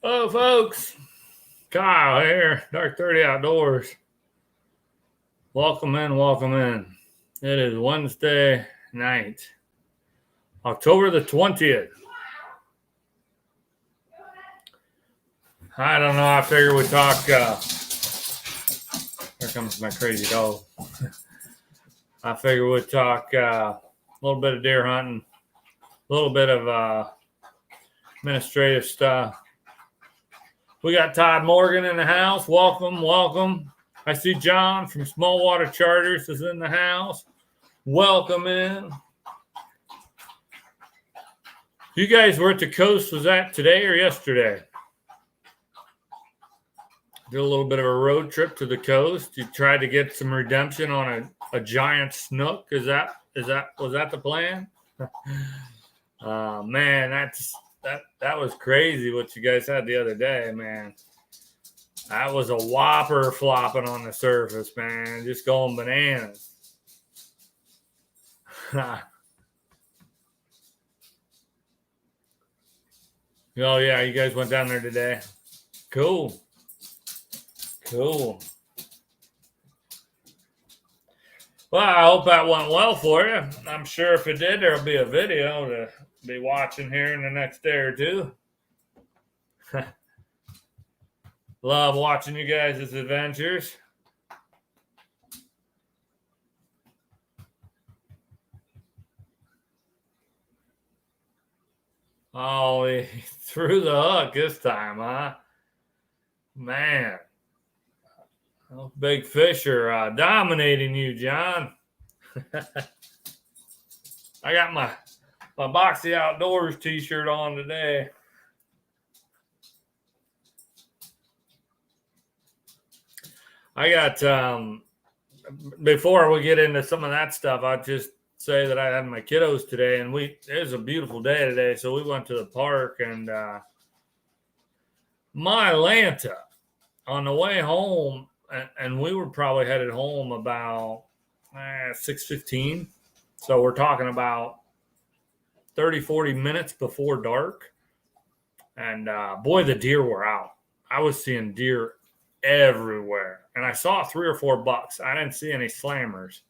Hello, folks. Kyle here, Dark 30 Outdoors. Welcome in, welcome in. It is Wednesday night, October the 20th. I don't know. I figure we talk. Here comes my crazy dog. I figure we'd talk a little bit of deer hunting, a little bit of administrative stuff. We got Todd Morgan in the house. Welcome, welcome. I see John from Small Water Charters is in the house. Welcome in. You guys were at the coast. Was that today or yesterday? Did a little bit of a road trip to the coast. You tried to get some redemption on a giant snook. Was that the plan? Man, that was crazy what you guys had the other day, man. That was a whopper flopping on the surface, man. Just going bananas. Oh, yeah, you guys went down there today. Cool. Well, I hope that went well for you. I'm sure if it did, there'll be a video to be watching here in the next day or two. Love watching you guys' adventures. Oh, he threw the hook this time, huh? Man. Those big fish are dominating you, John. I got my Boxy Outdoors t-shirt on today. I got, before we get into some of that stuff, I'd just say that I had my kiddos today, and it was a beautiful day today, so we went to the park, and my Atlanta, on the way home, and we were probably headed home about 6:15, so we're talking about 30-40 minutes before dark, and boy, the deer were out. I was seeing deer everywhere, and I saw 3 or 4 bucks. I didn't see any slammers,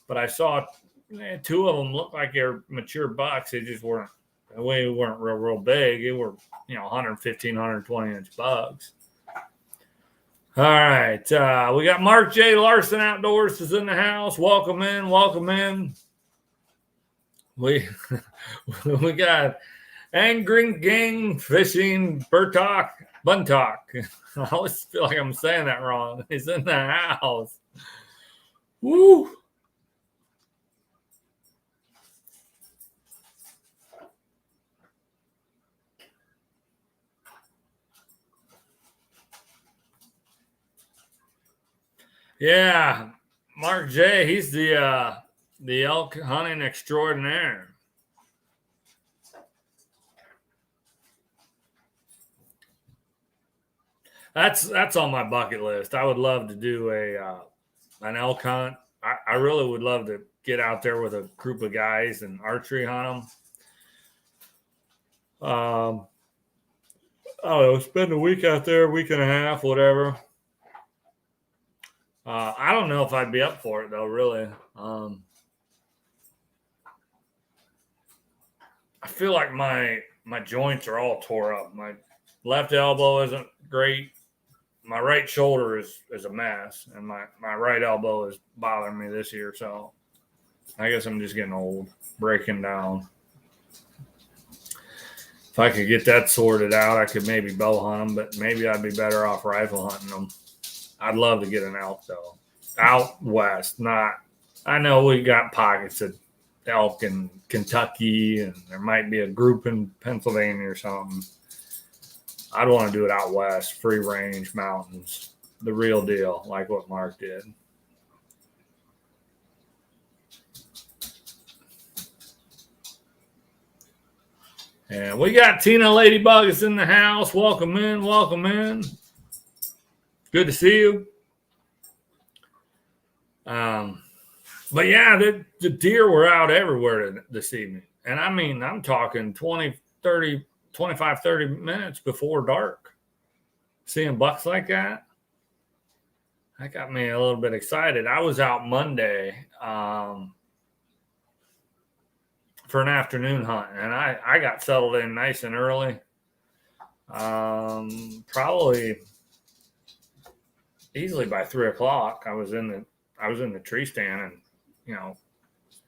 but I saw 2 of them look like they're mature bucks. They just weren't real big. They were 115, 120 inch bucks. All right, we got Mark J. Larson Outdoors is in the house. Welcome in. We got Angry Gang Fishing Buntock. I always feel like I'm saying that wrong. He's in the house. Woo! Yeah, Mark J. He's the elk hunting extraordinaire. That's on my bucket list. I would love to do an elk hunt. I really would love to get out there with a group of guys and archery hunt them. Spend a week out there, week and a half, whatever. I don't know if I'd be up for it though, really. I feel like my joints are all tore up. My left elbow isn't great. My right shoulder is a mess, and my right elbow is bothering me this year. So I guess I'm just getting old, breaking down. If I could get that sorted out, I could maybe bow hunt them, but maybe I'd be better off rifle hunting them. I'd love to get an elk though, out west. I know we got pockets of elk in Kentucky, and there might be a group in Pennsylvania or something. I'd want to do it out west, free range mountains, the real deal, like what Mark did. And we got Tina Ladybug is in the house. Welcome in. Good to see you. But yeah, the deer were out everywhere this evening. And I mean, I'm talking 20, 30, 25, 30 minutes before dark. Seeing bucks like that got me a little bit excited. I was out Monday for an afternoon hunt, and I got settled in nice and early. Probably easily by 3:00. I was in the tree stand, and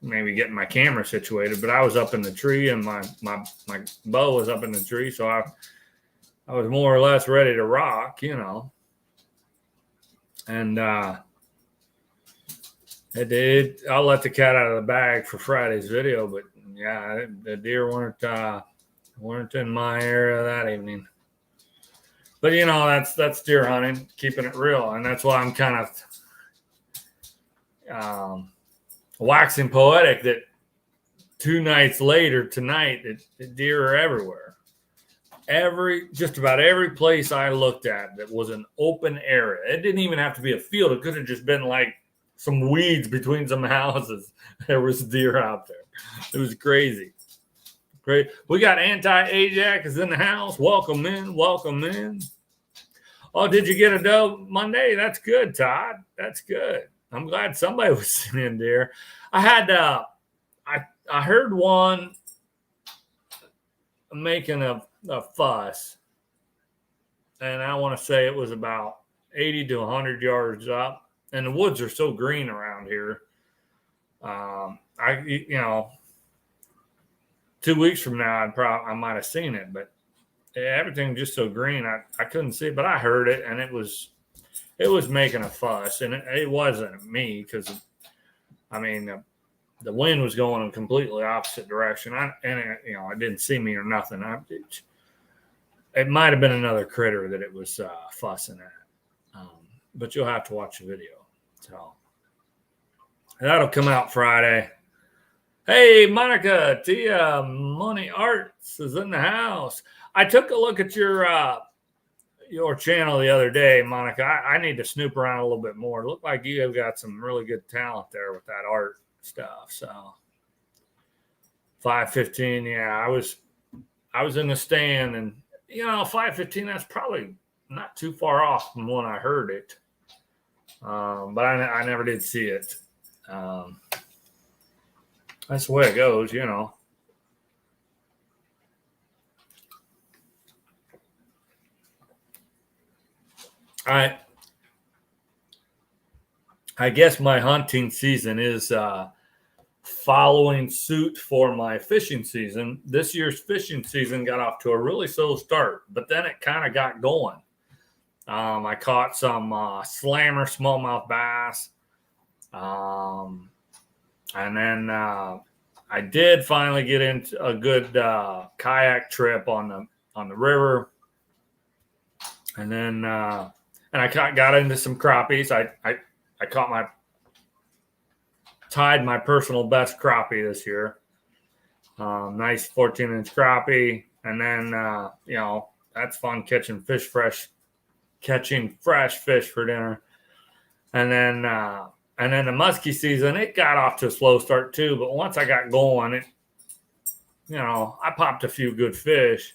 maybe getting my camera situated, but I was up in the tree, and my bow was up in the tree, so I was more or less ready to rock, and it did. I'll let the cat out of the bag for Friday's video, but yeah, the deer weren't in my area that evening. But that's deer hunting, keeping it real, and that's why I'm kind of waxing poetic that 2 nights later tonight, the deer are everywhere. Just about every place I looked at that was an open area. It didn't even have to be a field. It could have just been like some weeds between some houses. There was deer out there. It was crazy. Great. We got Anti-Ajax is in the house. Welcome in. Welcome in. Oh, did you get a doe Monday? That's good, Todd. That's good. I'm glad somebody was seeing deer. I had I heard one making a fuss, and I want to say it was about 80 to 100 yards up, and the woods are so green around here. 2 weeks from now, I might have seen it, but everything just so green, I couldn't see it, but I heard it, and it was making a fuss, and it wasn't me because, the wind was going in a completely opposite direction. It didn't see me or nothing. It might have been another critter that it was fussing at, but you'll have to watch the video. So that'll come out Friday. Hey, Monica, Tia Money Arts is in the house. I took a look at your channel the other day, Monica. I need to snoop around a little bit more. It looked like you have got some really good talent there with that art stuff. So 5:15, yeah, I was in the stand, and 5:15, that's probably not too far off from when I heard it, but I never did see it. That's the way it goes, I guess my hunting season is following suit for my fishing season. This year's fishing season got off to a really slow start, but then it kind of got going. I caught some slammer smallmouth bass, and then I did finally get into a good kayak trip on the river, and then I got into some crappies. I tied my personal best crappie this year. Nice 14-inch crappie. And then, that's fun catching fresh fish for dinner. And then the muskie season, it got off to a slow start too. But once I got going, I popped a few good fish.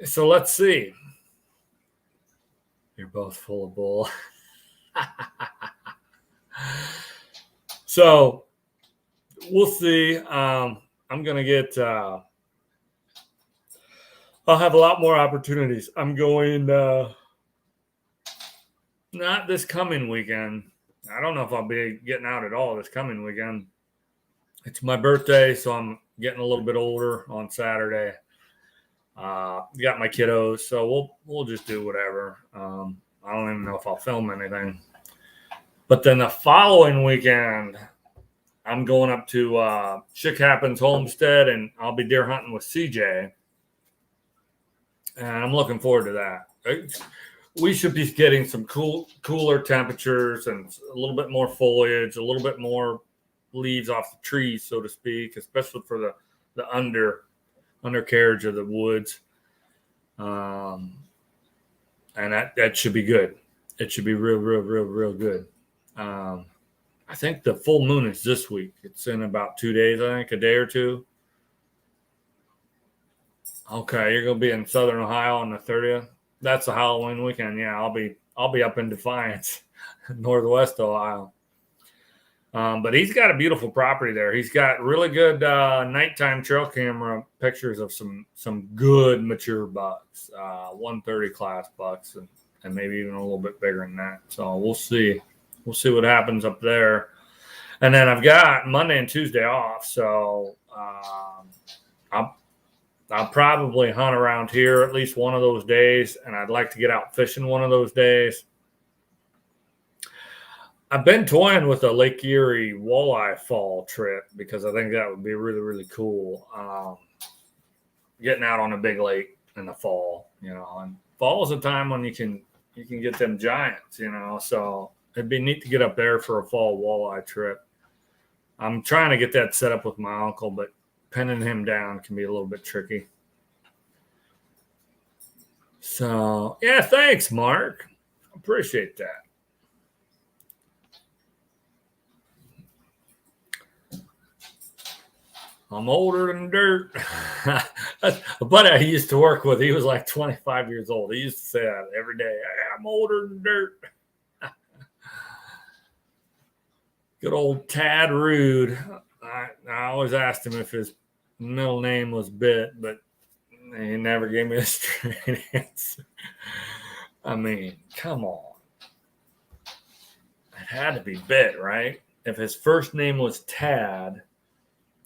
So let's see. You're both full of bull. So we'll see. I'm going to get, I'll have a lot more opportunities. I'm going, not this coming weekend. I don't know if I'll be getting out at all this coming weekend. It's my birthday, so I'm getting a little bit older on Saturday. Got my kiddos, so we'll just do whatever. I don't even know if I'll film anything. But then the following weekend, I'm going up to Chick Happens Homestead, and I'll be deer hunting with CJ. And I'm looking forward to that. We should be getting some cooler temperatures and a little bit more foliage, a little bit more leaves off the trees, so to speak, especially for the undercarriage of the woods. And that should be good. It should be real good. I think the full moon is this week. It's in about 2 days, I think, a day or two. Okay, you're gonna be in Southern Ohio on the 30th. That's the Halloween weekend. Yeah, I'll be up in Defiance, Northwest Ohio. But he's got a beautiful property there. He's got really good nighttime trail camera pictures of some good mature bucks, 130 class bucks, and maybe even a little bit bigger than that. So we'll see. We'll see what happens up there. And then I've got Monday and Tuesday off, so I'll probably hunt around here at least one of those days, and I'd like to get out fishing one of those days. I've been toying with a Lake Erie walleye fall trip because I think that would be really, really cool. Getting out on a big lake in the fall, and fall is a time when you can get them giants, so it'd be neat to get up there for a fall walleye trip. I'm trying to get that set up with my uncle, but pinning him down can be a little bit tricky. So, yeah, thanks, Mark. Appreciate that. I'm older than dirt. A buddy I used to work with, he was like 25 years old. He used to say that every day. I'm older than dirt. Good old Tad Rude. I always asked him if his middle name was Bit, but he never gave me a straight answer. I mean, come on. It had to be Bit, right? If his first name was Tad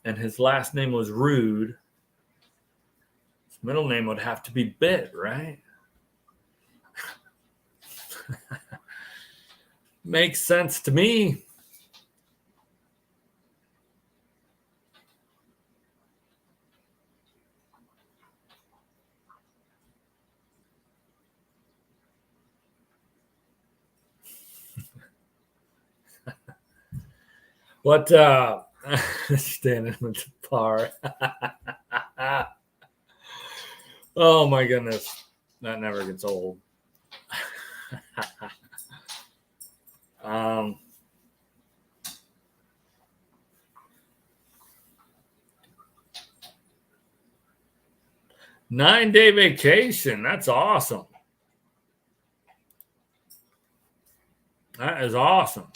and his last name was Rude, his middle name would have to be Bit, right? Makes sense to me. What standing with the bar. Oh my goodness. That never gets old. 9-day vacation. That's awesome. That is awesome.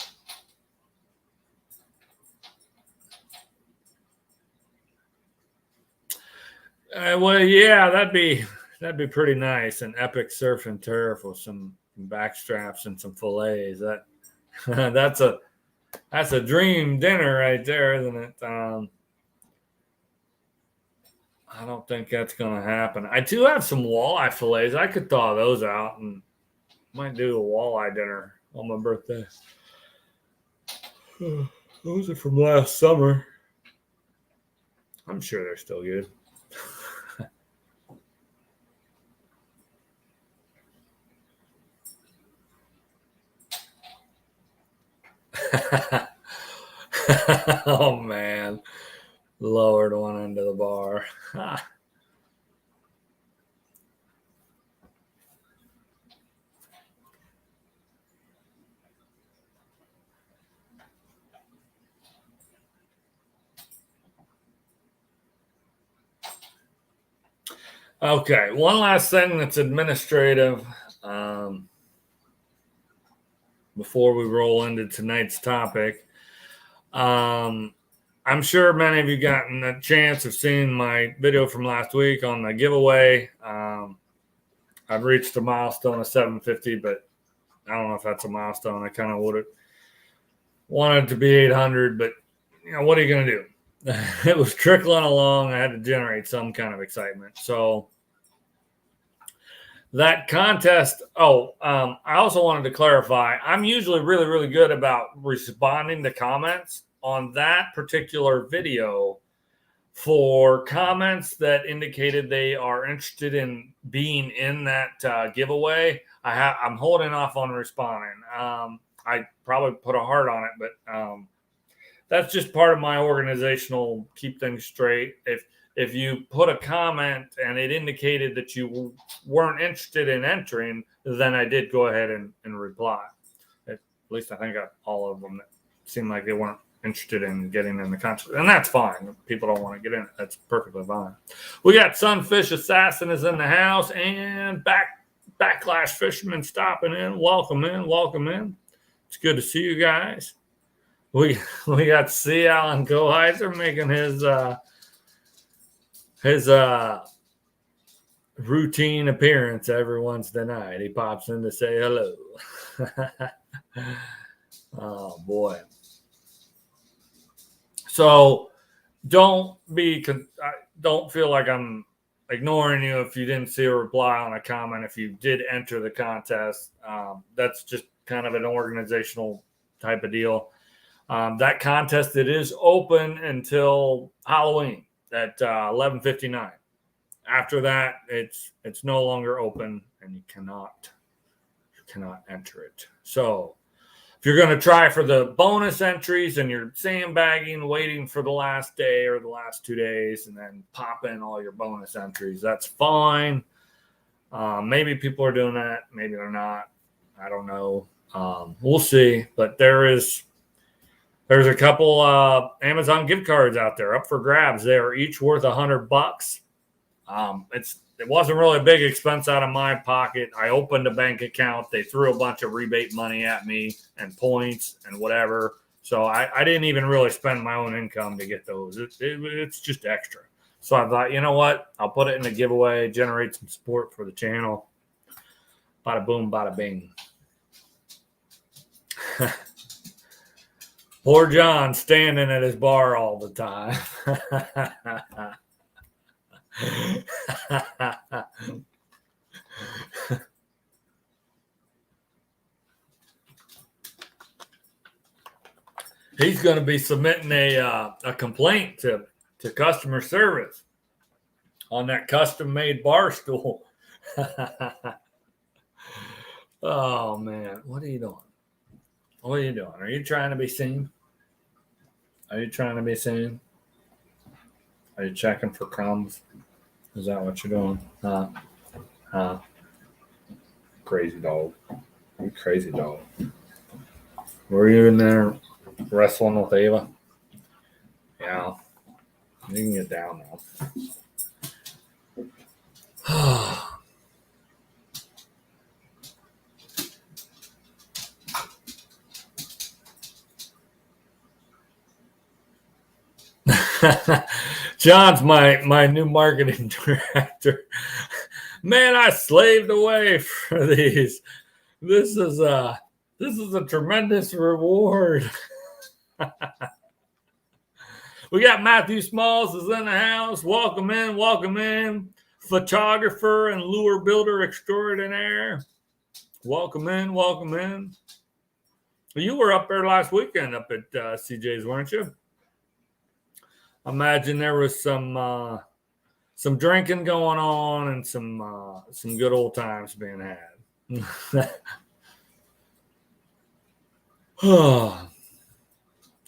Well, yeah, that'd be pretty nice. An epic surf and turf with some backstraps and some fillets. That's a dream dinner right there, isn't it? I don't think that's gonna happen. I do have some walleye fillets. I could thaw those out and might do a walleye dinner on my birthday. Those are from last summer. I'm sure they're still good. Oh man, lowered one end of the bar. Okay, one last thing that's administrative before we roll into tonight's topic. I'm sure many of you gotten a chance of seeing my video from last week on the giveaway. I've reached a milestone of 750, but I don't know if that's a milestone. I kind of would have wanted it to be 800, but what are you going to do? It was trickling along. I had to generate some kind of excitement. So that contest. I also wanted to clarify. I'm usually really, really good about responding to comments on that particular video for comments that indicated they are interested in being in that giveaway. I'm holding off on responding. I probably put a heart on it, but that's just part of my organizational keep things straight. If you put a comment and it indicated that you weren't interested in entering, then I did go ahead and reply. At least I think all of them that seemed like they weren't interested in getting in the contest. And that's fine. People don't want to get in it. That's perfectly fine. We got Sunfish Assassin is in the house, and Backlash Fisherman stopping in. Welcome in. Welcome in. It's good to see you guys. We got C. Alan Goheiser making his routine appearance every Wednesday night. He pops in to say hello. Oh boy. So don't feel like I'm ignoring you if you didn't see a reply on a comment. If you did enter the contest, that's just kind of an organizational type of deal. That contest, it is open until Halloween at 11:59. After that, it's no longer open, and you cannot enter it. So if you're going to try for the bonus entries and you're sandbagging, waiting for the last day or the last 2 days, and then pop in all your bonus entries, that's fine. Maybe people are doing that. Maybe they're not. I don't know. We'll see. But there's a couple Amazon gift cards out there up for grabs. They are each worth $100. It wasn't really a big expense out of my pocket. I opened a bank account. They threw a bunch of rebate money at me and points and whatever. So I didn't even really spend my own income to get those. It's just extra. So I thought, you know what? I'll put it in a giveaway, generate some support for the channel. Bada boom, bada bing. Poor John standing at his bar all the time. He's going to be submitting a complaint to customer service on that custom-made bar stool. Oh man, what are you doing? What are you doing? Are you trying to be seen? Are you trying to be seen? Are you checking for crumbs? Is that what you're doing? Crazy dog. You crazy dog. Were you in there wrestling with Ava? Yeah. You can get down now. John's my new marketing director. Man, I slaved away for these. This is a tremendous reward. We got Matthew Smalls is in the house. Welcome in, welcome in. Photographer and lure builder extraordinaire. Welcome in, welcome in. You were up there last weekend up at CJ's, weren't you? I imagine there was some drinking going on and some good old times being had.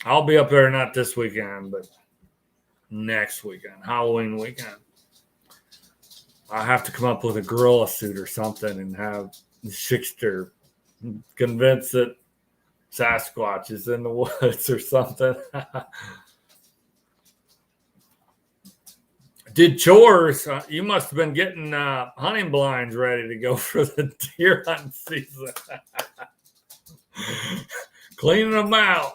I'll be up there not this weekend, but next weekend, Halloween weekend. I have to come up with a gorilla suit or something and have Schickster convinced that Sasquatch is in the woods or something. Did chores. You must have been getting hunting blinds ready to go for the deer hunting season. Cleaning them out.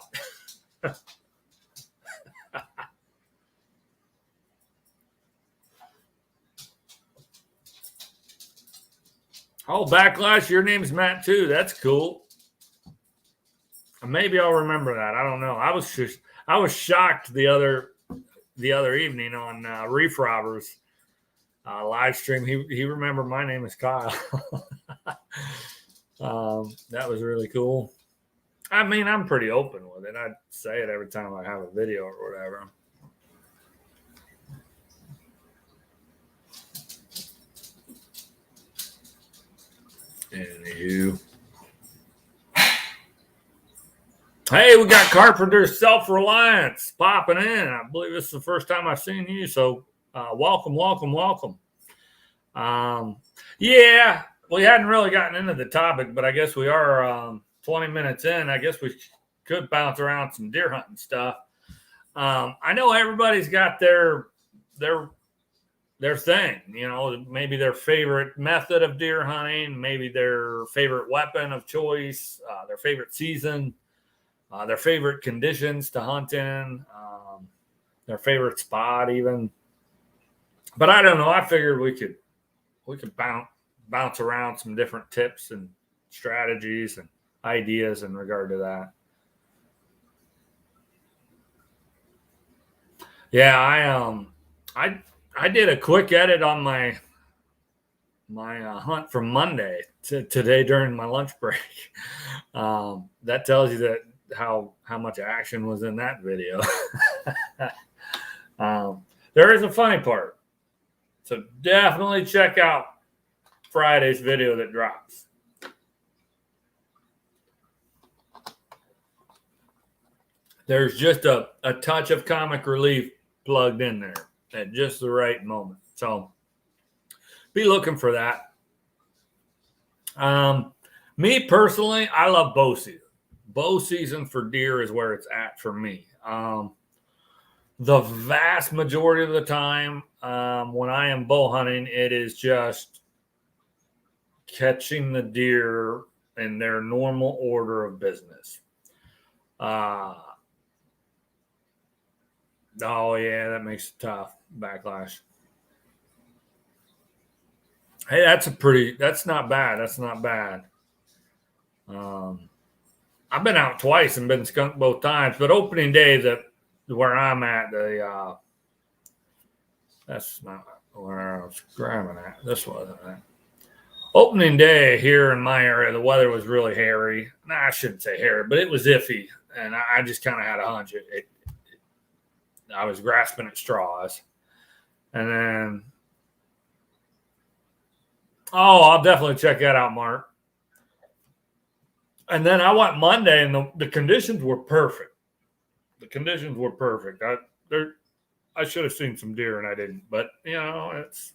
Oh, Backlash, your name's Matt too. That's cool. Maybe I'll remember that. I don't know. I was shocked the other evening on Reef Robbers live stream. He remembered my name is Kyle. That was really cool. I mean, I'm pretty open with it. I say it every time I have a video or whatever. Anywho. Hey, we got Carpenter Self-Reliance popping in. I believe this is the first time I've seen you, so welcome. Yeah, we hadn't really gotten into the topic, but I guess we are 20 minutes in. I guess we could bounce around some deer hunting stuff. I know everybody's got their thing, maybe their favorite method of deer hunting, maybe their favorite weapon of choice, their favorite season, their favorite conditions to hunt in, their favorite spot even. But I don't know. I figured we could bounce around some different tips and strategies and ideas in regard to that. Yeah, I did a quick edit on my hunt from Monday to today during my lunch break. That tells you that how much action was in that video. There is a funny part, so definitely check out Friday's video that drops. There's just a touch of comic relief plugged in there at just the right moment. So be looking for that. Me personally, I love bow season. Bow season for deer is where it's at for me. The vast majority of the time, when I am bow hunting, it is just catching the deer in their normal order of business. Oh yeah, that makes it tough. Backlash. Hey, that's not bad. That's not bad. I've been out twice and been skunked both times, but opening day, where I'm at, that's not where I was grabbing at. This wasn't it. Opening day here in my area, the weather was really hairy. I shouldn't say hairy, but it was iffy, and I just kind of had a hunch. I was grasping at straws. And then, I'll definitely check that out, Mark. And then I went Monday, and the conditions were perfect. The conditions were perfect. I should have seen some deer, and I didn't. But, it's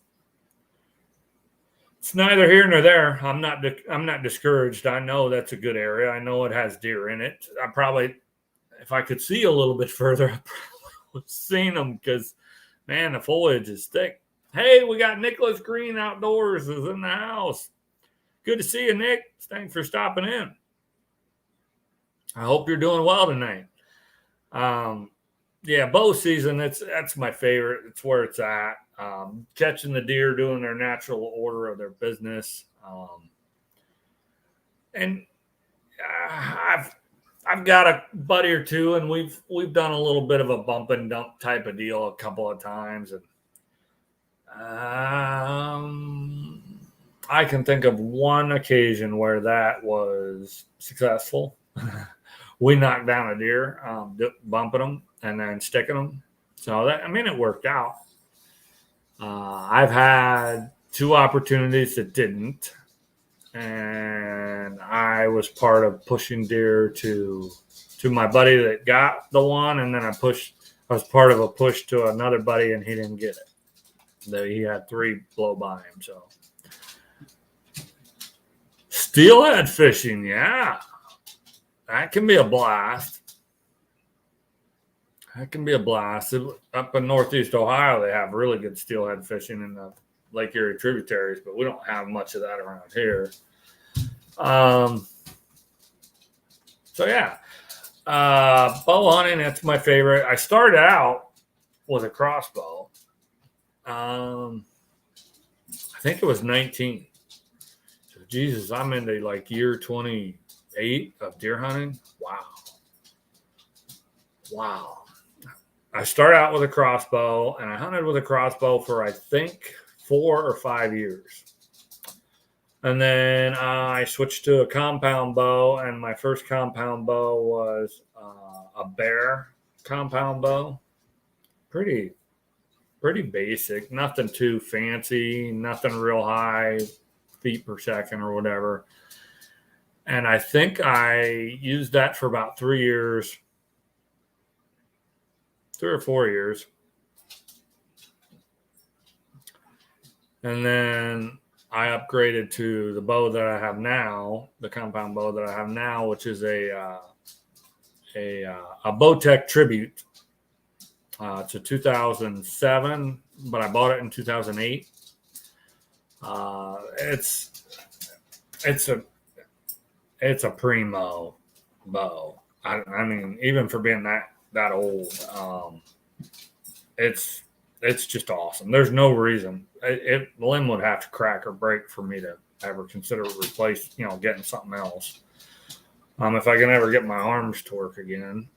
neither here nor there. I'm not discouraged. I know that's a good area. I know it has deer in it. I probably, if I could see a little bit further, I probably would have seen them because, man, the foliage is thick. Hey, we got Nicholas Green Outdoors is in the house. Good to see you, Nick. Thanks for stopping in. I hope you're doing well tonight. Yeah, bow season, that's my favorite. It's where it's at. Catching the deer, doing their natural order of their business. And I've got a buddy or two, and we've done a little bit of a bump and dump type of deal a couple of times, and I can think of one occasion where that was successful. We knocked down a deer, bumping them and then sticking them. So it worked out. I've had two opportunities that didn't. And I was part of pushing deer to my buddy that got the one, and then I was part of a push to another buddy, and he didn't get it. He had three blow by him. So steelhead fishing, yeah, that can be a blast. Up in Northeast Ohio, they have really good steelhead fishing in the Lake Erie tributaries, but we don't have much of that around here. So yeah, bow hunting, that's my favorite. I started out with a crossbow. I think it was 19. So Jesus, I'm into like year 28 of deer hunting. Wow. I started out with a crossbow, and I hunted with a crossbow for, I think, 4 or 5 years. And then I switched to a compound bow, and my first compound bow was a Bear compound bow. Pretty basic, nothing too fancy, nothing real high feet per second or whatever. And I think I used that for about 3 or 4 years. And then I upgraded to the bow that I have now, the compound bow that I have now, which is a Bowtech Tribute. It's a 2007, but I bought it in 2008. It's a primo bow. I mean, even for being that old, it's just awesome. There's no reason the limb would have to crack or break for me to ever consider getting something else. If I can ever get my arms to work again.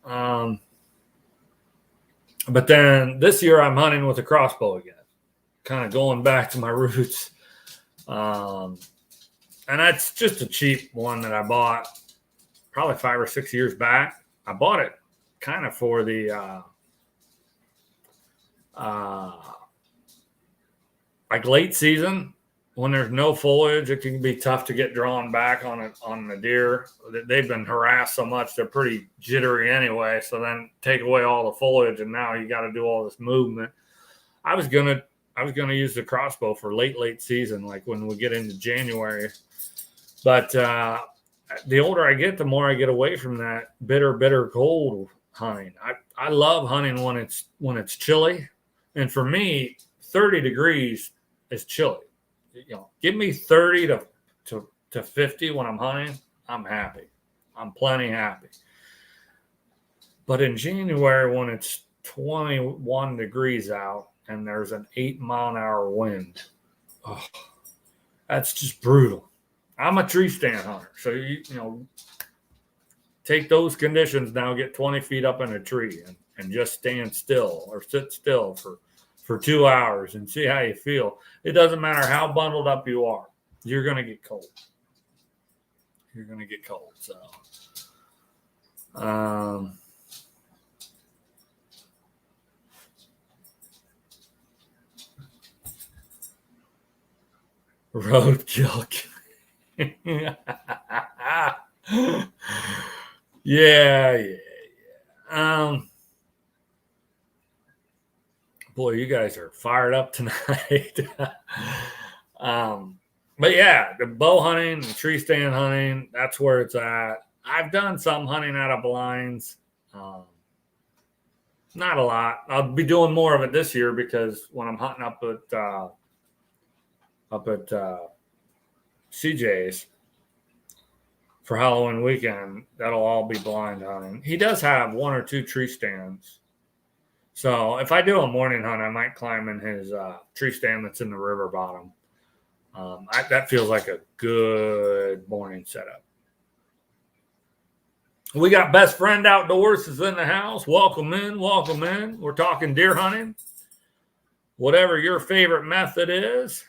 But then this year I'm hunting with a crossbow again, kind of going back to my roots. And that's just a cheap one that I bought probably 5 or 6 years back. I bought it kind of for the like late season when there's no foliage. It can be tough to get drawn back on the deer. They've been harassed so much, they're pretty jittery anyway. So then take away all the foliage, and now you got to do all this movement. I was gonna use the crossbow for late season, like when we get into January. But the older I get, the more I get away from that bitter cold hunting. I love hunting when it's chilly, and for me, 30 degrees is chilly. Give me 30 to 50 when I'm hunting, I'm happy. I'm plenty happy. But in January, when it's 21 degrees out and there's an 8-mile-an-hour wind, that's just brutal. I'm a tree stand hunter, so take those conditions now, get 20 feet up in a tree and just stand still or sit still for 2 hours and see how you feel. It doesn't matter how bundled up you are. You're going to get cold. So, roadkill. Yeah. Boy, you guys are fired up tonight. But yeah, the bow hunting, the tree stand hunting, that's where it's at. I've done some hunting out of blinds. Not a lot. I'll be doing more of it this year because when I'm hunting up at CJ's for Halloween weekend, that'll all be blind hunting. He does have 1 or 2 tree stands. So if I do a morning hunt, I might climb in his tree stand that's in the river bottom. That feels like a good morning setup. We got Best Friend Outdoors is in the house. Welcome in. We're talking deer hunting. Whatever your favorite method is.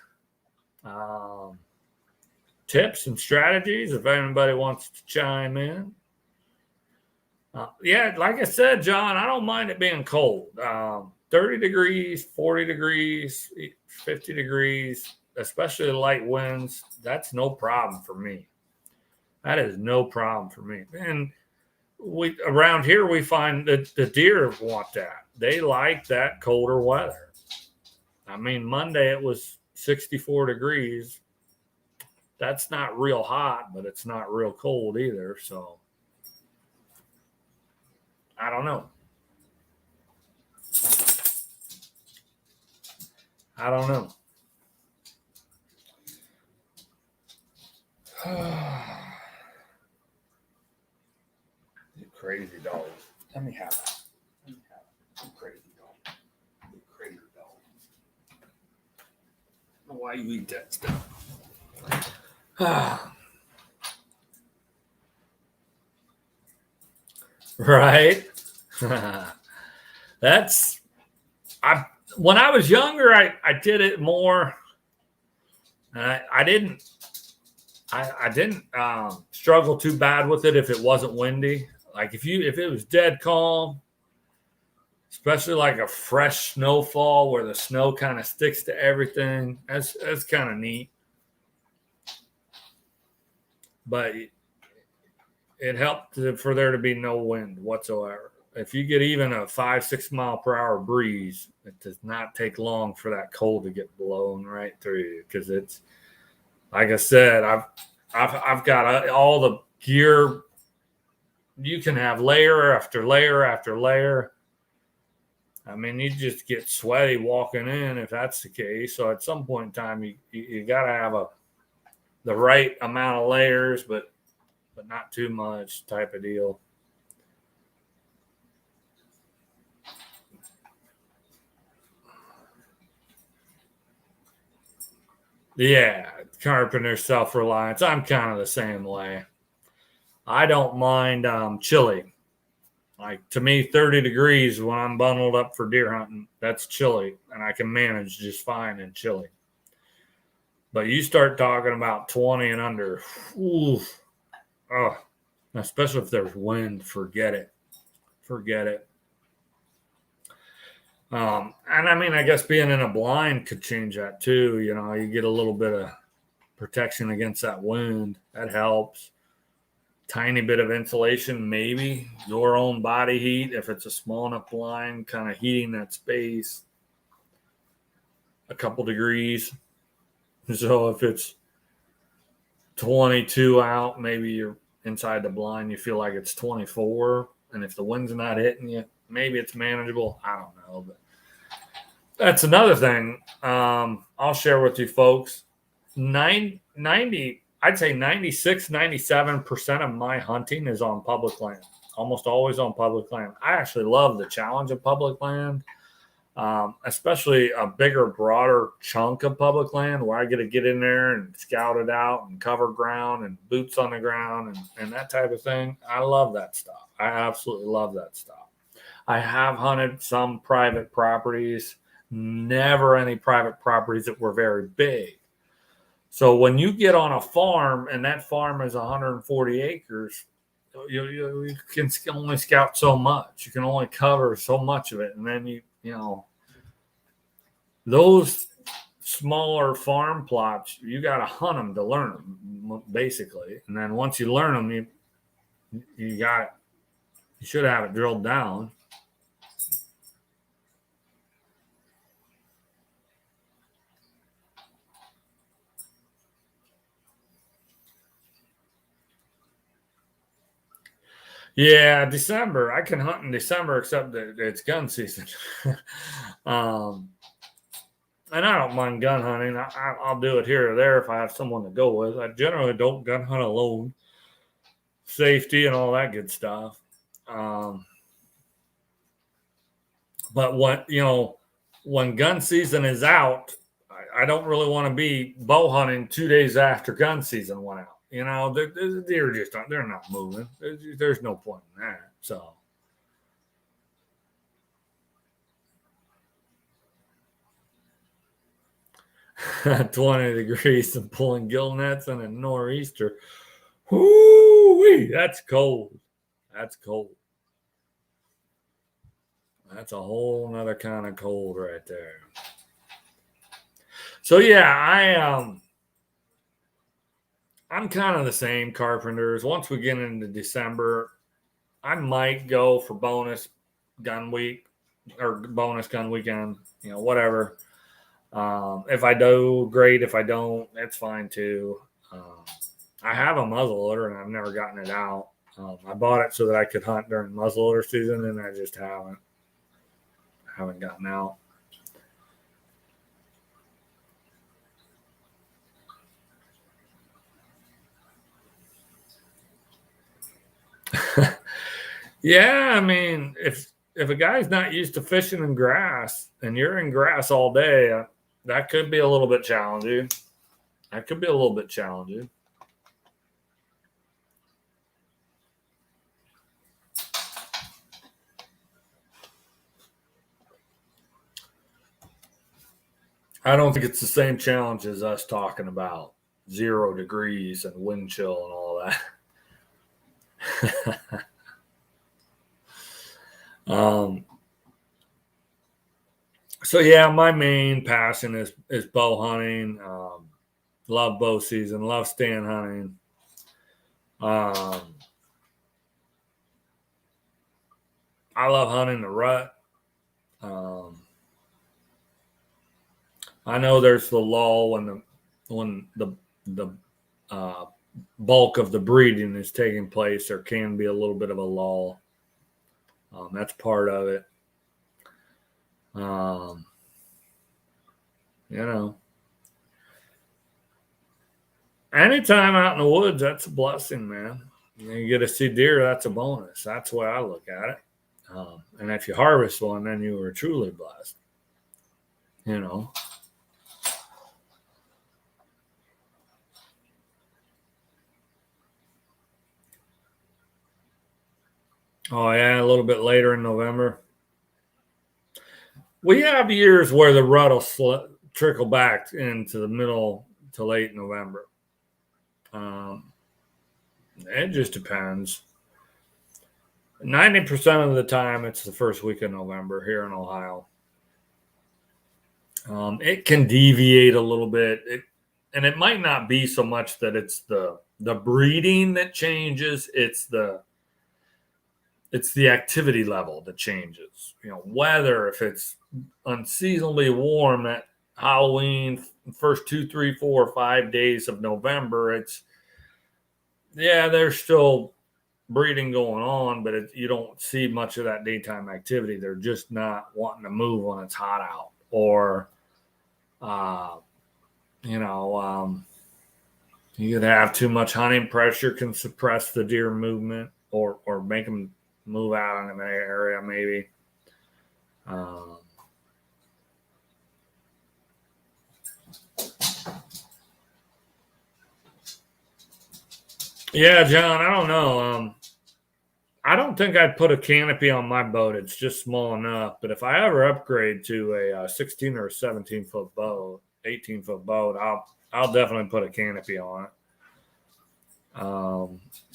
Tips and strategies if anybody wants to chime in. Yeah, like I said, John, I don't mind it being cold. 30 degrees, 40 degrees, 50 degrees, especially light winds, that's no problem for me. That is no problem for me. And around here, we find that the deer want that. They like that colder weather. I mean, Monday it was 64 degrees. That's not real hot, but it's not real cold either. So I don't know. You crazy dog. Let me have that. You crazy dog. You crazy dog. I don't know why you eat that stuff. Right? When I was younger, I did it more. I didn't struggle too bad with it if it wasn't windy. Like if it was dead calm, especially like a fresh snowfall where the snow kind of sticks to everything, that's kind of neat. But it helped for there to be no wind whatsoever. If you get even a 5-6 mile per hour breeze, it does not take long for that cold to get blown right through you, because it's, like I said, I've got all the gear you can have layer after layer after layer. I mean, you just get sweaty walking in if that's the case. So at some point in time, you got to have the right amount of layers, but not too much type of deal. Yeah, carpenter self-reliance. I'm kind of the same way. I don't mind chilly. Like to me, 30 degrees when I'm bundled up for deer hunting, that's chilly, and I can manage just fine in chilly. But you start talking about 20 and under, oof, oh, especially if there's wind, forget it. Forget it. And I mean, I guess being in a blind could change that too. You know, you get a little bit of protection against that wind. That helps. Tiny bit of insulation, maybe your own body heat if it's a small enough blind, kind of heating that space a couple degrees. So if it's 22 out, maybe you're inside the blind, you feel like it's 24. And if the wind's not hitting you, maybe it's manageable. I don't know. But that's another thing I'll share with you folks. 90, I'd say 96, 97% of my hunting is on public land, almost always on public land. I actually love the challenge of public land, especially a bigger, broader chunk of public land where I get to get in there and scout it out and cover ground and boots on the ground and that type of thing. I love that stuff. I absolutely love that stuff. I have hunted some private properties, never any private properties that were very big. So when you get on a farm and that farm is 140 acres, you can only scout so much. You can only cover so much of it. And then you know, those smaller farm plots, you got to hunt them to learn them, basically. And then once you learn them, you should have it drilled down. Yeah, December. I can hunt in December, except that it's gun season. And I don't mind gun hunting. I'll do it here or there if I have someone to go with. I generally don't gun hunt alone. Safety and all that good stuff. But when gun season is out, I don't really want to be bow hunting 2 days after gun season went out. You know, the deer just they're not moving. There's no point in that. So. At 20 degrees and pulling gill nets and a nor'easter. Whoo-wee, that's cold. That's cold. That's a whole nother kind of cold right there. So yeah, I'm kind of the same, carpenters. Once we get into December, I might go for bonus gun week or bonus gun weekend, whatever. If I do, great. If I don't, it's fine too. I have a muzzleloader and I've never gotten it out. I bought it so that I could hunt during muzzleloader season, and I just haven't gotten out. Yeah, I mean, if a guy's not used to fishing in grass and you're in grass all day, that could be a little bit challenging. I don't think it's the same challenge as us talking about 0 degrees and wind chill and all that. So yeah, my main passion is bow hunting. Love bow season. Love stand hunting. I love hunting the rut. I know there's the lull when the bulk of the breeding is taking place, there can be a little bit of a lull. That's part of it. You know, anytime out in the woods, that's a blessing, man. You get to see deer, that's a bonus. That's the way I look at it. And if you harvest one, then you were truly blessed. You know. Oh, yeah, a little bit later in November. We have years where the rut will trickle back into the middle to late November. It just depends. 90% of the time, it's the first week of November here in Ohio. It can deviate a little bit, and it might not be so much that it's the breeding that changes. It's the activity level that changes. You know, weather, if it's unseasonably warm at Halloween, first 2, 3, 4, 5 days of November, there's still breeding going on, but you don't see much of that daytime activity. They're just not wanting to move when it's hot out, or you could have too much hunting pressure can suppress the deer movement, or make them move out in an area maybe. Yeah, John, I don't know. I don't think I'd put a canopy on my boat. It's just small enough. But if I ever upgrade to a 16 or a 17-foot boat, 18-foot boat, I'll definitely put a canopy on it.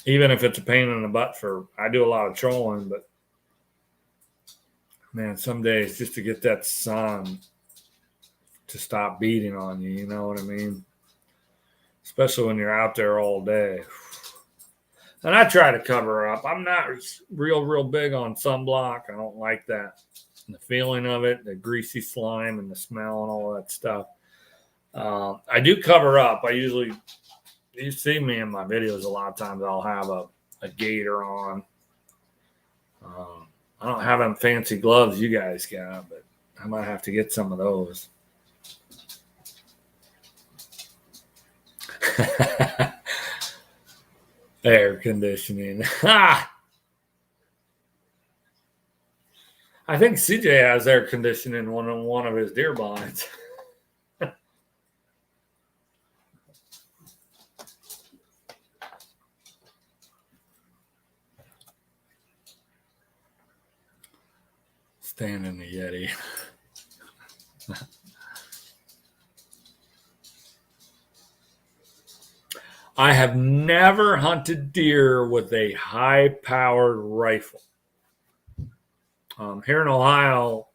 Even if it's a pain in the butt I do a lot of trolling, but man, some days just to get that sun to stop beating on you, you know what I mean? Especially when you're out there all day. And I try to cover up. I'm not real big on sunblock. I don't like that. The feeling of it, the greasy slime and the smell and all that stuff. I do cover up. You see me in my videos a lot of times. I'll have a gaiter on. I don't have them fancy gloves you guys got, but I might have to get some of those. Air conditioning. I think CJ has air conditioning in one of his deer blinds. Stand in the Yeti. I have never hunted deer with a high-powered rifle. Here in Ohio,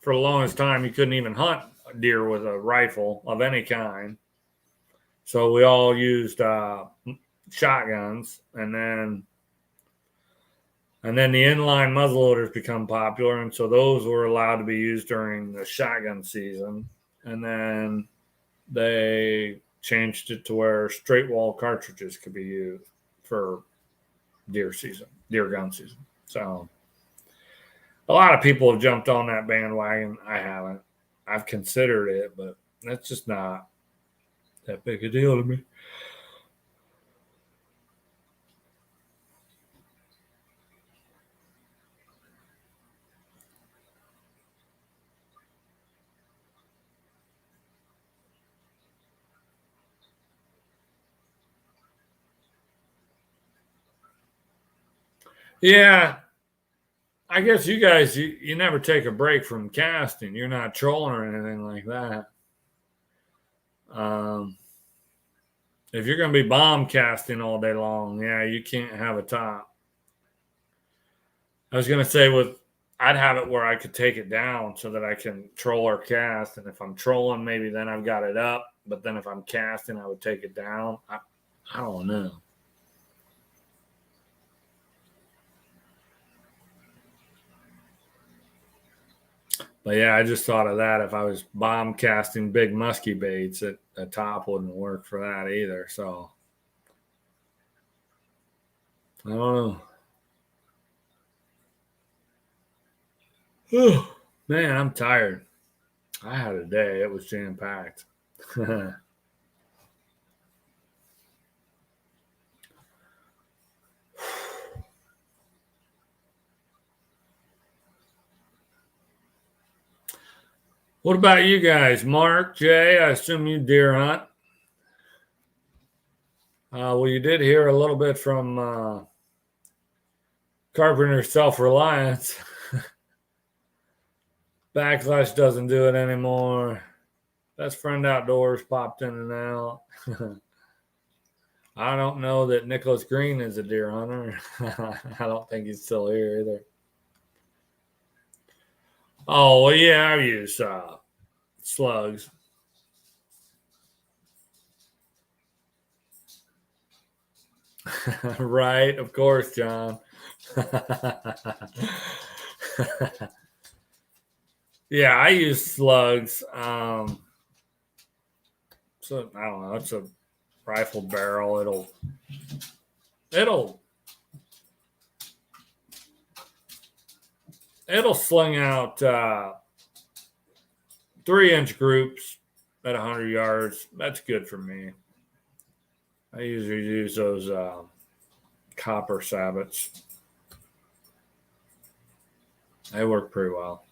for the longest time, you couldn't even hunt deer with a rifle of any kind. So we all used shotguns, and then the inline muzzleloaders become popular, and so those were allowed to be used during the shotgun season. And then they changed it to where straight wall cartridges could be used for deer gun season. So a lot of people have jumped on that bandwagon. I haven't. I've considered it, but that's just not that big a deal to me. Yeah, I guess you guys, you never take a break from casting. You're not trolling or anything like that. If you're going to be bomb casting all day long, yeah, you can't have a top. I was going to say I'd have it where I could take it down so that I can troll or cast. And if I'm trolling, maybe then I've got it up. But then if I'm casting, I would take it down. I don't know. But yeah, I just thought of that. If I was bomb casting big musky baits, a top wouldn't work for that either. So I don't know. Man, I'm tired. I had a day. It was jam packed. What about you guys? Mark, Jay, I assume you deer hunt. Well, you did hear a little bit from Carpenter Self Reliance. Backlash doesn't do it anymore. Best Friend Outdoors popped in and out. I don't know that Nicholas Green is a deer hunter. I don't think he's still here either. Oh, well, yeah, I use slugs. Right, of course, John. Yeah, I use slugs. So I don't know. It's a rifle barrel. It'll sling out 3-inch groups at 100 yards. That's good for me. I usually use those copper sabots. They work pretty well.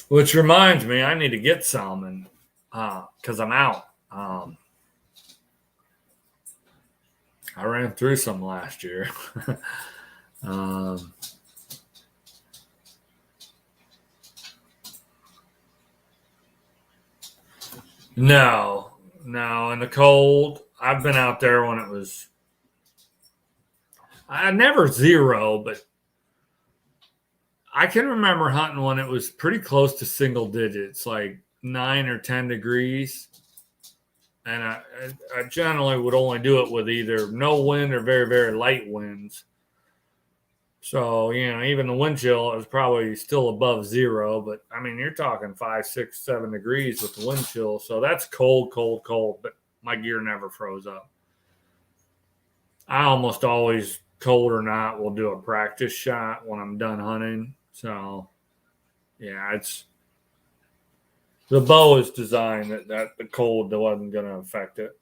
Which reminds me, I need to get some because I'm out. I ran through some last year. No, in the cold. I've been out there when it was. I never zero, but I can remember hunting when it was pretty close to single digits, like 9 or 10 degrees. And I generally would only do it with either no wind or very, very light winds. So, even the wind chill is probably still above zero, but I mean, you're talking 5, 6, 7 degrees with the wind chill. So that's cold, cold, cold, but my gear never froze up. I almost always, cold or not, will do a practice shot when I'm done hunting. So, yeah, the bow is designed that the cold wasn't going to affect it.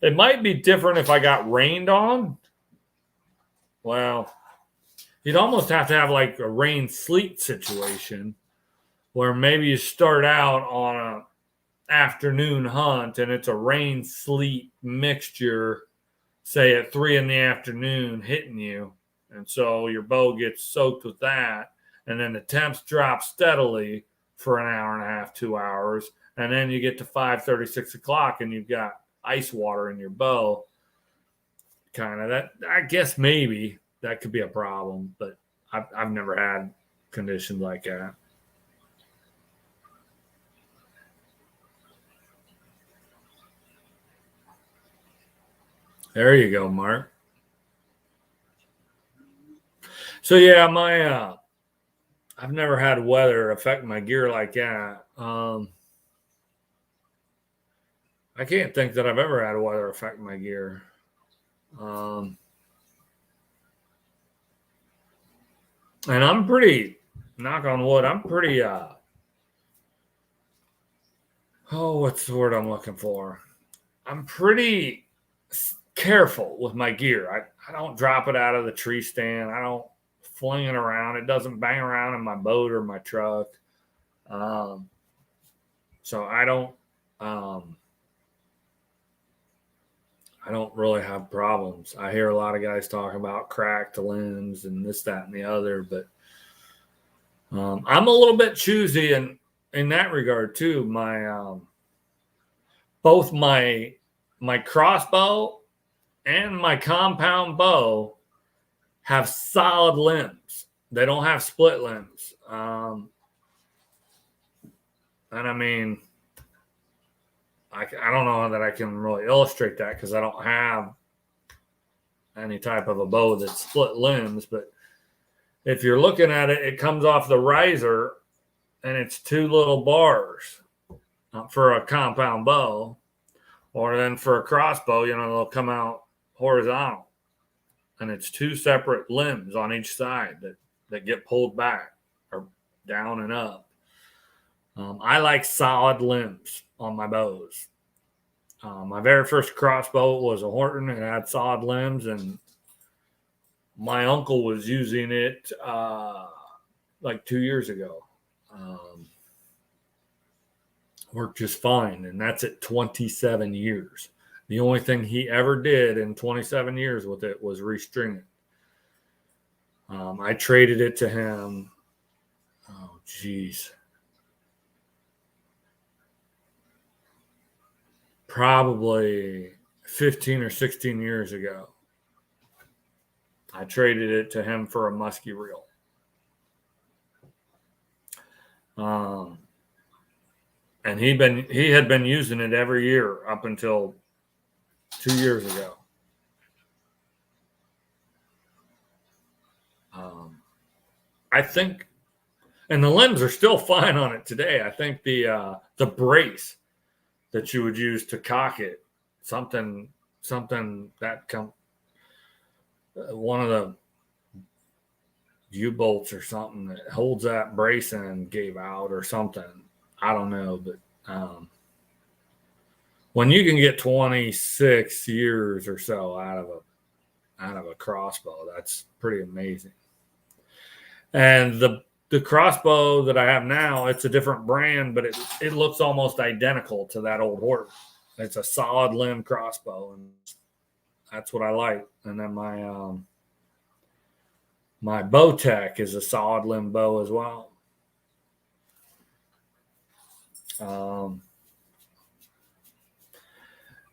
It might be different if I got rained on. Well, you'd almost have to have like a rain sleet situation where maybe you start out on an afternoon hunt and it's a rain sleet mixture, say at 3 p.m. hitting you. And so your bow gets soaked with that. And then the temps drop steadily for an hour and a half, 2 hours. And then you get to 5:30, 6 o'clock and you've got ice water in your bow. Kind of that, I guess maybe that could be a problem, but I've never had conditions like that. There you go, Mark. So yeah, I've never had weather affect my gear like that. I can't think that I've ever had weather affect my gear. And I'm pretty, knock on wood, I'm pretty what's the word I'm looking for? I'm pretty careful with my gear. I don't drop it out of the tree stand. I don't fling it around. It doesn't bang around in my boat or my truck. So I don't really have problems. I hear a lot of guys talking about cracked limbs and this, that, and the other, but I'm a little bit choosy in that regard too. My both my crossbow and my compound bow have solid limbs. They don't have split limbs. And I mean, I don't know that I can really illustrate that because I don't have any type of a bow that's split limbs. But if you're looking at it, it comes off the riser and it's 2 little bars for a compound bow. Or then for a crossbow, they'll come out horizontal, and it's two separate limbs on each side that get pulled back or down and up. I like solid limbs on my bows. My very first crossbow was a Horton. It had solid limbs, and my uncle was using it like 2 years ago. Worked just fine, and that's at 27 years. The only thing he ever did in 27 years with it was restring it. I traded it to him. Oh, geez. Probably 15 or 16 years ago. I traded it to him for a musky reel. And he had been using it every year up until 2 years ago. I think, and the limbs are still fine on it today. I think the brace that you would use to cock it, something that one of the U-bolts or something that holds that brace in gave out or something. I don't know, but when you can get 26 years or so out of a crossbow, that's pretty amazing. And the crossbow that I have now, it's a different brand, but it looks almost identical to that old Horton. It's a solid limb crossbow, and that's what I like. And then my Bowtech is a solid limb bow as well.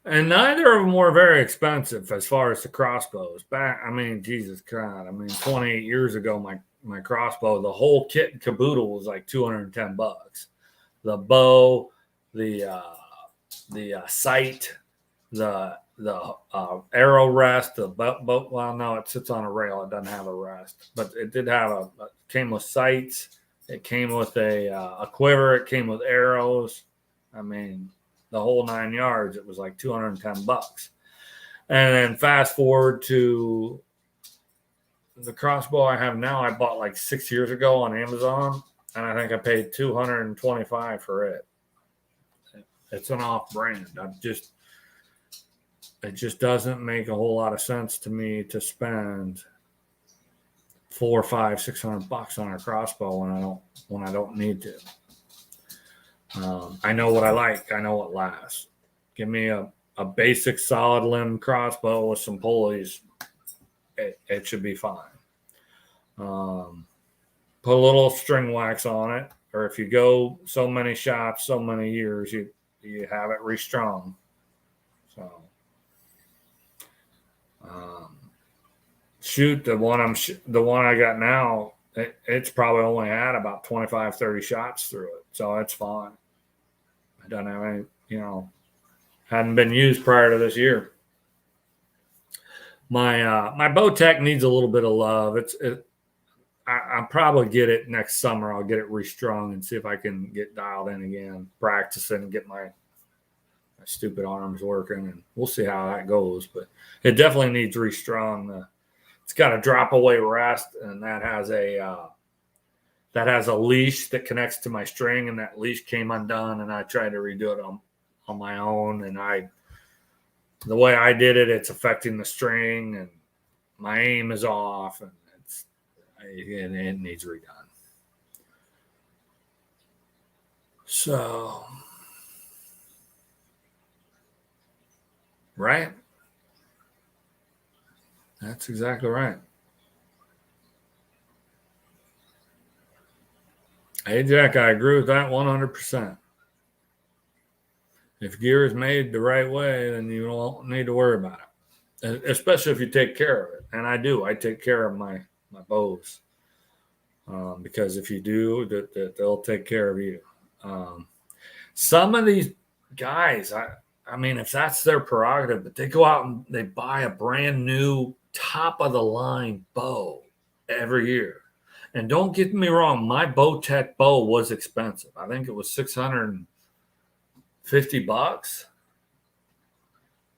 And neither of them were very expensive as far as the crossbows. Jesus God. 28 years ago, my crossbow, the whole kit and caboodle was like $210. The bow, the sight, the arrow rest, the boat. Well, no, it sits on a rail. It doesn't have a rest, but it did have came with sights. It came with a quiver. It came with arrows. The whole 9 yards. It was like $210. And then fast forward to the crossbow I have now. I bought like 6 years ago on Amazon, and I think I paid $225 for it. It's an off-brand. It just doesn't make a whole lot of sense to me to spend $400, $500, $600 on a crossbow when I don't need to. I know what I like. I know what lasts. Give me a basic solid limb crossbow with some pulleys. It should be fine. Put a little string wax on it, or if you go so many shots, so many years, you have it restrung. So, shoot, the one I got now, it's probably only had about 25, 30 shots through it, so it's fine. I don't have any, hadn't been used prior to this year. My Bowtech needs a little bit of love. I'll probably get it next summer. I'll get it restrung and see if I can get dialed in again, practicing, get my stupid arms working, and we'll see how that goes. But it definitely needs restrung. It's got a drop away rest, and that has a leash that connects to my string, and that leash came undone, and I tried to redo it on my own, and the way I did it, it's affecting the string, and my aim is off, and it needs redone. So, right? That's exactly right. Hey, Jack, I agree with that 100%. If gear is made the right way, then you don't need to worry about it, especially if you take care of it. And I do. I take care of my bows because if you do, they'll take care of you. Some of these guys, if that's their prerogative, but they go out and they buy a brand new top of the line bow every year. And don't get me wrong, my Bowtech bow was expensive. I think it was $650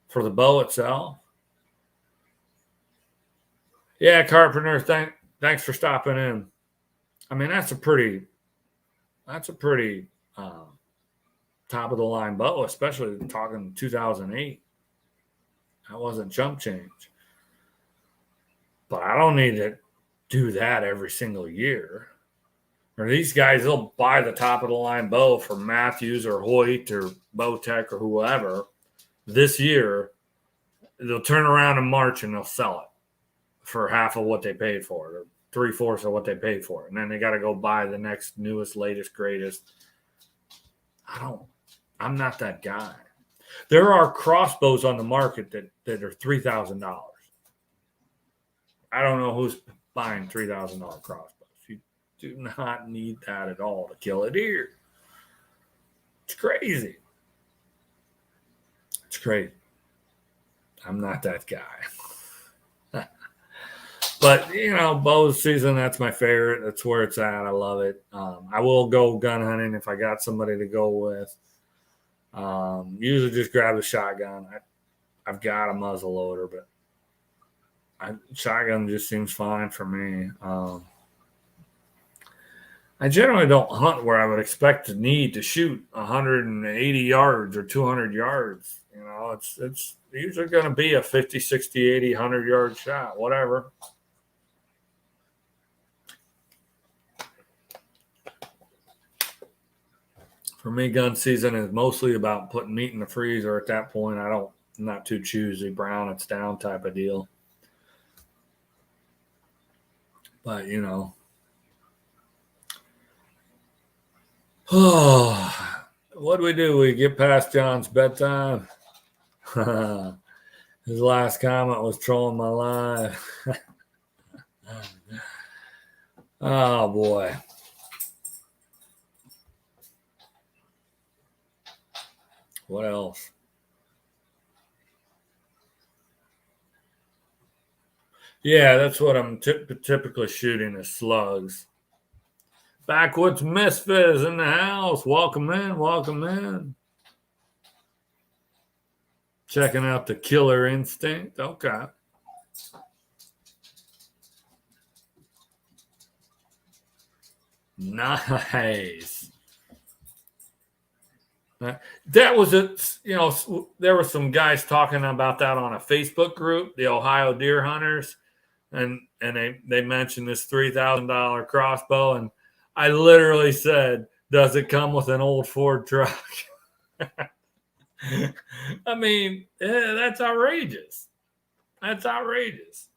for the bow itself. Yeah, Carpenter, thanks for stopping in. I mean, that's a pretty top of the line bow, especially talking 2008. That wasn't chump change. But I don't need to do that every single year. Or these guys, they'll buy the top of the line bow from Matthews or Hoyt or Bowtech or whoever this year. They'll turn around in March and they'll sell it for half of what they paid for it, or 3/4 of what they paid for it. And then they got to go buy the next newest, latest, greatest. I'm not that guy. There are crossbows on the market that are $3,000. I don't know who's buying $3,000 crossbows. You do not need that at all to kill a deer. It's crazy. It's crazy. I'm not that guy. But, bow season, that's my favorite. That's where it's at. I love it. I will go gun hunting if I got somebody to go with. Usually just grab a shotgun. I've got a muzzle loader, but shotgun just seems fine for me. I generally don't hunt where I would expect to need to shoot 180 yards or 200 yards. It's usually going to be a 50, 60, 80, 100 yard shot, whatever. For me, gun season is mostly about putting meat in the freezer. At that point, I'm not too choosy. Brown, it's down type of deal. But, what do we do? We get past John's bedtime. His last comment was trolling my life. Oh, boy. What else? Yeah, that's what I'm typically shooting is slugs. Backwoods Misfit is in the house. Welcome in. Welcome in. Checking out the Killer Instinct. Okay. Nice. That was there were some guys talking about that on a Facebook group, the Ohio Deer Hunters, and they mentioned this $3,000 crossbow, and I literally said, "Does it come with an old Ford truck?" I mean, that's outrageous. That's outrageous.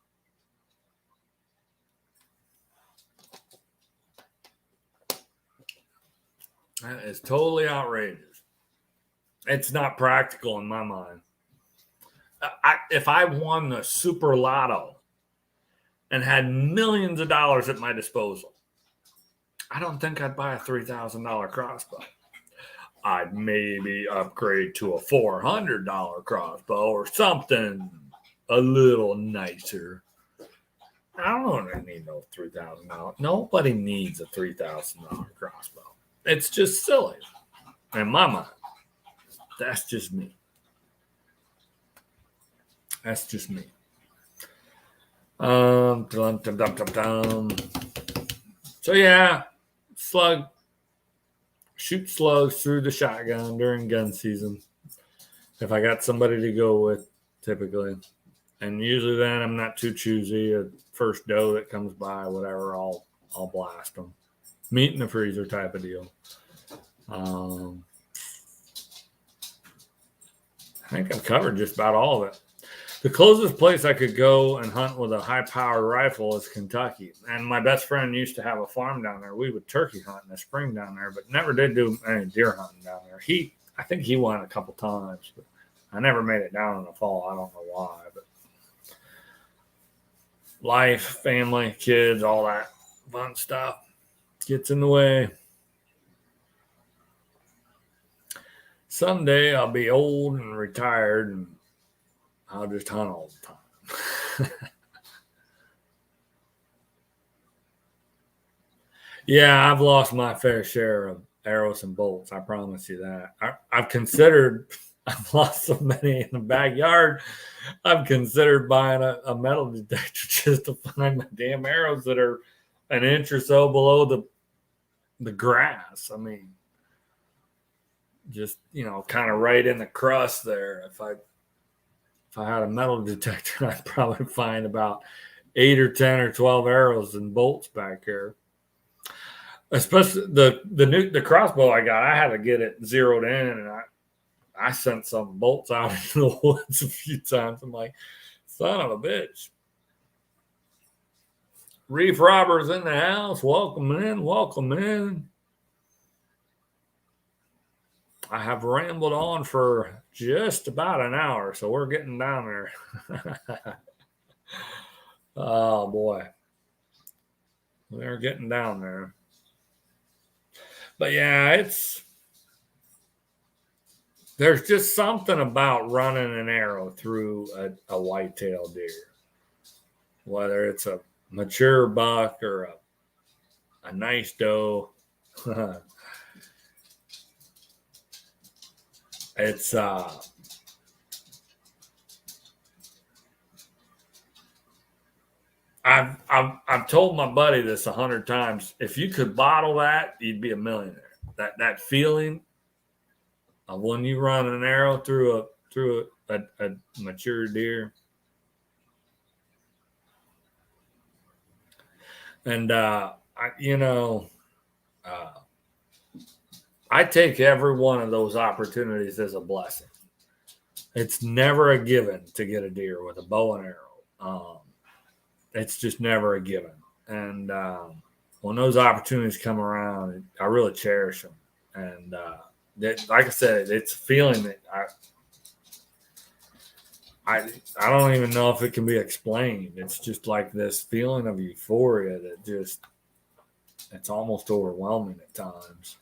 That is totally outrageous. It's not practical in my mind. If I won the Super Lotto and had millions of dollars at my disposal, I don't think I'd buy a $3,000 crossbow. I'd maybe upgrade to a $400 crossbow or something a little nicer. I don't need no $3,000. Nobody needs a $3,000 crossbow. It's just silly in my mind. That's just me. That's just me. So yeah, shoot slugs through the shotgun during gun season. If I got somebody to go with, typically. And usually then I'm not too choosy. A first doe that comes by, whatever, I'll blast them. Meat in the freezer type of deal. I think I've covered just about all of it. The closest place I could go and hunt with a high-powered rifle is Kentucky. And my best friend used to have a farm down there. We would turkey hunt in the spring down there, but never did do any deer hunting down there. I think he went a couple times, but I never made it down in the fall. I don't know why, but life, family, kids, all that fun stuff gets in the way. Someday I'll be old and retired and I'll just hunt all the time. Yeah, I've lost my fair share of arrows and bolts. I promise you that. I've considered I've lost so many in the backyard. I've considered buying a metal detector just to find my damn arrows that are an inch or so below the grass. I mean, just, kind of right in the crust there. If I had a metal detector, I'd probably find about 8 or 10 or 12 arrows and bolts back here. Especially the crossbow I got, I had to get it zeroed in, and I sent some bolts out into the woods a few times. I'm like, son of a bitch. Reef robbers in the house. Welcome in. Welcome in. I have rambled on for just about an hour, so we're getting down there. Oh, boy. We're getting down there. But yeah, there's just something about running an arrow through a whitetail deer, whether it's a mature buck or a nice doe. It's I've told my buddy this 100 times. If you could bottle that, you'd be a millionaire. That feeling of when you run an arrow through a mature deer. And I take every one of those opportunities as a blessing. It's never a given to get a deer with a bow and arrow. It's just never a given. And when those opportunities come around, I really cherish them. And like I said, it's a feeling that I don't even know if it can be explained. It's just like this feeling of euphoria that just, it's almost overwhelming at times.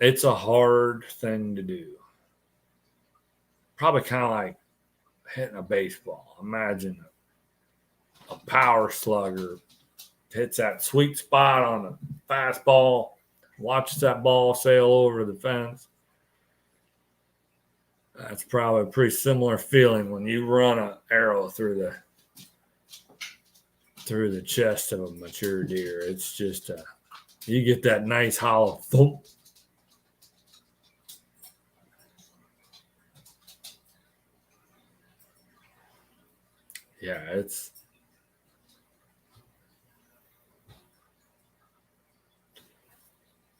It's a hard thing to do. Probably kind of like hitting a baseball. Imagine a power slugger hits that sweet spot on the fastball, watches that ball sail over the fence. That's probably a pretty similar feeling when you run an arrow through the chest of a mature deer. It's just you get that nice hollow thump. Yeah, it's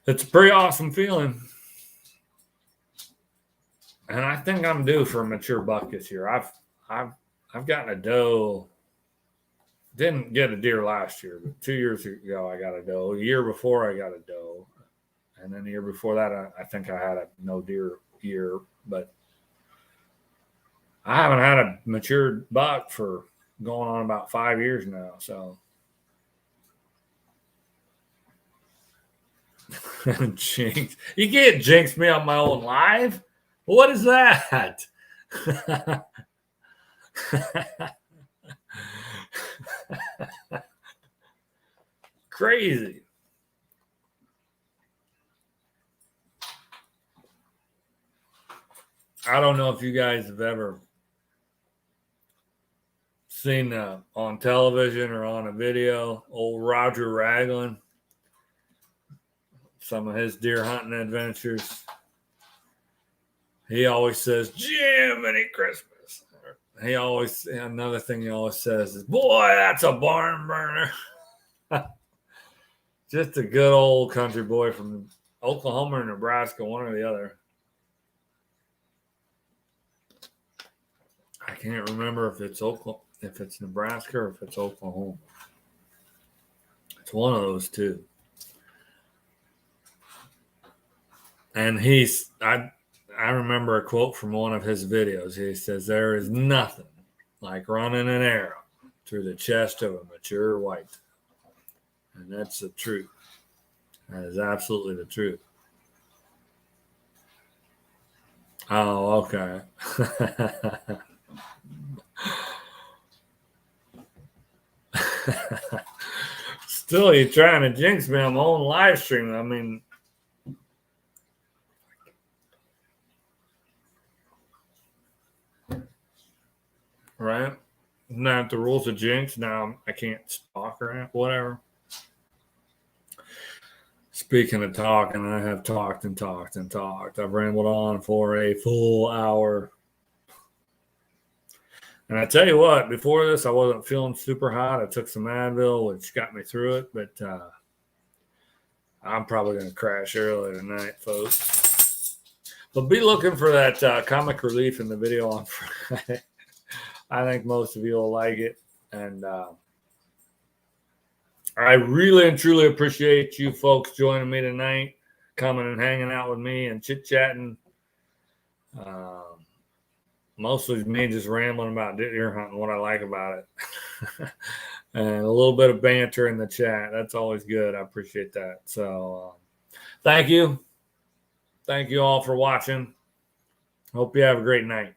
a pretty awesome feeling. And I think I'm due for a mature buck this year. I've gotten a doe. Didn't get a deer last year, but 2 years ago I got a doe. A year before I got a doe, and then the year before that I think I had a no deer year. But I haven't had a mature buck for going on about 5 years now. So jinx, you can't jinx me on my own live. What is that? Crazy. I don't know if you guys have ever seen on television or on a video old Roger Ragland, some of his deer hunting adventures. He always says, "Jiminy Christmas." Another thing he always says is, "Boy, that's a barn burner." Just a good old country boy from Oklahoma or Nebraska, one or the other. I can't remember if it's Nebraska or if it's Oklahoma. It's one of those two. And I remember a quote from one of his videos. He says, "There is nothing like running an arrow through the chest of a mature white." And that's the truth. That is absolutely the truth. Oh, okay. Still, you're trying to jinx me on my own live stream. I mean, right? Isn't that the rules of Jinx? Now I can't talk or whatever. Speaking of talking, I have talked and talked and talked. I've rambled on for a full hour. And I tell you what, before this, I wasn't feeling super hot. I took some Advil, which got me through it, but I'm probably going to crash early tonight, folks. But be looking for that comic relief in the video on Friday. I think most of you will like it. And I really and truly appreciate you folks joining me tonight, coming and hanging out with me and chit-chatting. Mostly me just rambling about deer hunting, what I like about it. And a little bit of banter in the chat. That's always good. I appreciate that. So thank you. Thank you all for watching. Hope you have a great night.